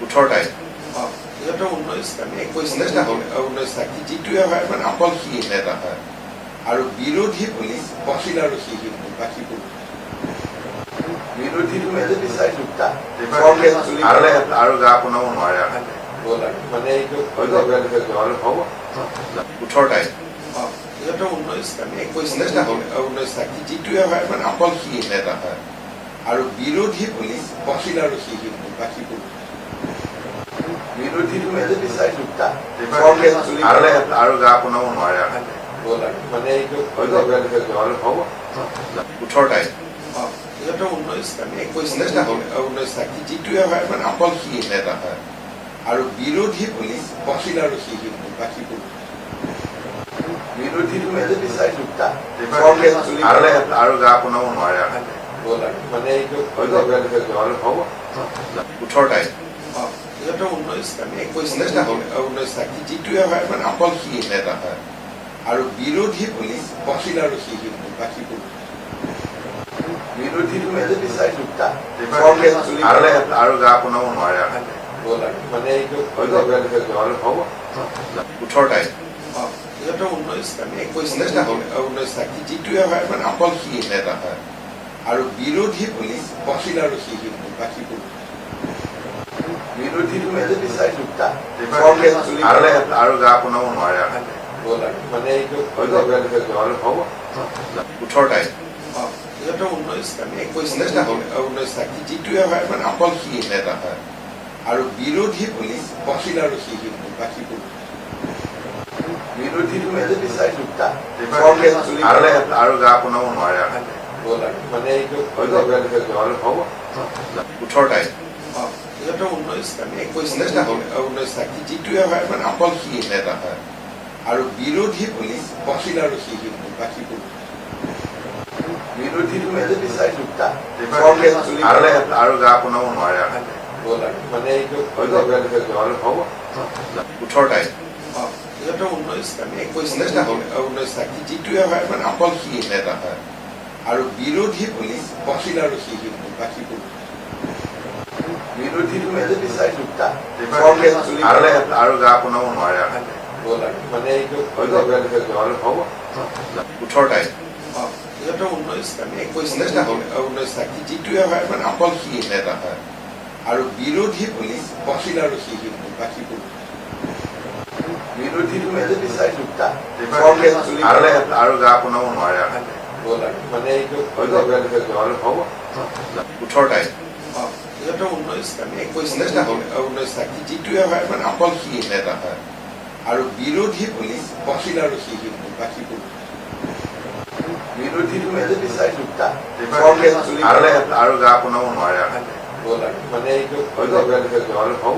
18টাই সিহঁতৰ 19 আমি 19 টা হ'ল। 19 থাকি যিটোৱে হয় মানে অকল সি নেতা হয় আৰু বিৰোধী বুলি অখিল আৰু সি বাকীবোৰ বিৰোধীৰ মাজেদি চাই দুটা কংগ্ৰেছ চলি আৰু গা আপোনাও নোৱাৰে গ'ল আৰু মানে এইটো হৈ গ'ল। হ'ব 18টাই সিহঁতৰ 19 আমি 19 টা হ'ল। 19 থাকি যিটোৱে হয় মানে অকল সি নেতা হয় আৰু বিৰোধী বুলি অখিল আৰু সি বাকীবোৰ বিৰোধীৰ মাজেদি চাই দুটা কংগ্ৰেছ চলি আৰু গা আপোনাও নোৱাৰে গ'ল আৰু মানে এইটো হৈ গ'ল। হ'ব 18টাই সিহঁতৰ 19 আমি 19 টা হ'ল। 19 থাকি যিটোৱে হয় মানে অকল সি নেতা হয় আৰু বিৰোধী বুলি অখিল আৰু সি বাকীবোৰ বিৰোধীৰ মাজেদি চাই দুটা কংগ্ৰেছ চলি আৰু গা আপোনাও নোৱাৰে গ'ল আৰু মানে এইটো হৈ গ'ল। হ'ব 18টাই সিহঁতৰ 19 আমি 19 টা হ'ল। 19 থাকি যিটোৱে হয় মানে অকল সি নেতা হয় আৰু বিৰোধী বুলি অখিল আৰু সি বাকীবোৰ বিৰোধীৰ মাজেদি চাই দুটা কংগ্ৰেছ চলি আৰু গা আপোনাও নোৱাৰে গ'ল আৰু মানে এইটো হৈ গ'ল। হ'ব 18টাই সিহঁতৰ 19 আমি 19 টা হ'ল। 19 থাকি যিটোৱে হয় মানে অকল সি নেতা হয় আৰু বিৰোধী বুলি অখিল আৰু সি বাকীবোৰ বিৰোধীৰ মাজেদি চাই দুটা কংগ্ৰেছ চলি আৰু গা আপোনাও নোৱাৰে গ'ল আৰু মানে এইটো হৈ গ'ল। হ'ব 18টাই সিহঁতৰ 19 আমি 19 টা হ'ল। 19 থাকি যিটোৱে হয় মানে অকল সি নেতা হয় আৰু বিৰোধী বুলি অখিল আৰু সি বাকীবোৰ বিৰোধীৰ মাজেদি চাই দুটা কংগ্ৰেছ চলি আৰু গা আপোনাও নোৱাৰে গ'ল আৰু মানে এইটো হৈ গ'ল। হ'ব 18টাই সিহঁতৰ 19 আমি 19 টা হ'ল। 19 থাকি যিটোৱে হয় মানে অকল সি নেতা হয় আৰু বিৰোধী বুলি অখিল আৰু সি বাকীবোৰ বিৰোধীৰ মাজেদি চাই দুটা কংগ্ৰেছ চলি আৰু গা আপোনাও নোৱাৰে গ'ল আৰু মানে এইটো হৈ গ'ল। হ'ব 18টাই সিহঁতৰ 19 আমি 19 টা হ'ল। 19 থাকি যিটোৱে হয় মানে অকল সি নেতা হয় আৰু বিৰোধী বুলি অখিল আৰু সি বাকীবোৰ বিৰোধীৰ মাজেদি চাই দুটা কংগ্ৰেছ চলি আৰু গা আপোনাও নোৱাৰে গ'ল আৰু মানে এইটো হৈ গ'ল। হ'ব 18টাই সিহঁতৰ 19 আমি 19 টা হ'ল। 19 থাকি যিটোৱে হয় মানে অকল সি নেতা হয় আৰু বিৰোধী বুলি অখিল আৰু সি বাকীবোৰ বিৰোধীৰ মাজেদি চাই দুটা কংগ্ৰেছ চলি আৰু গা আপোনাও নোৱাৰে গ'ল আৰু মানে এইটো হৈ গ'ল। হ'ব 18টাই সিহঁতৰ 19 আমি 19 টা হ'ল। 19 থাকি যিটোৱে হয় মানে অকল সি নেতা হয় আৰু বিৰোধী বুলি অখিল আৰু সি বাকীবোৰ বিৰোধীৰ মাজেদি চাই দুটা কংগ্ৰেছ চলি আৰু গা আপোনাও নোৱাৰে গ'ল আৰু মানে এইটো হৈ গ'ল। হ'ব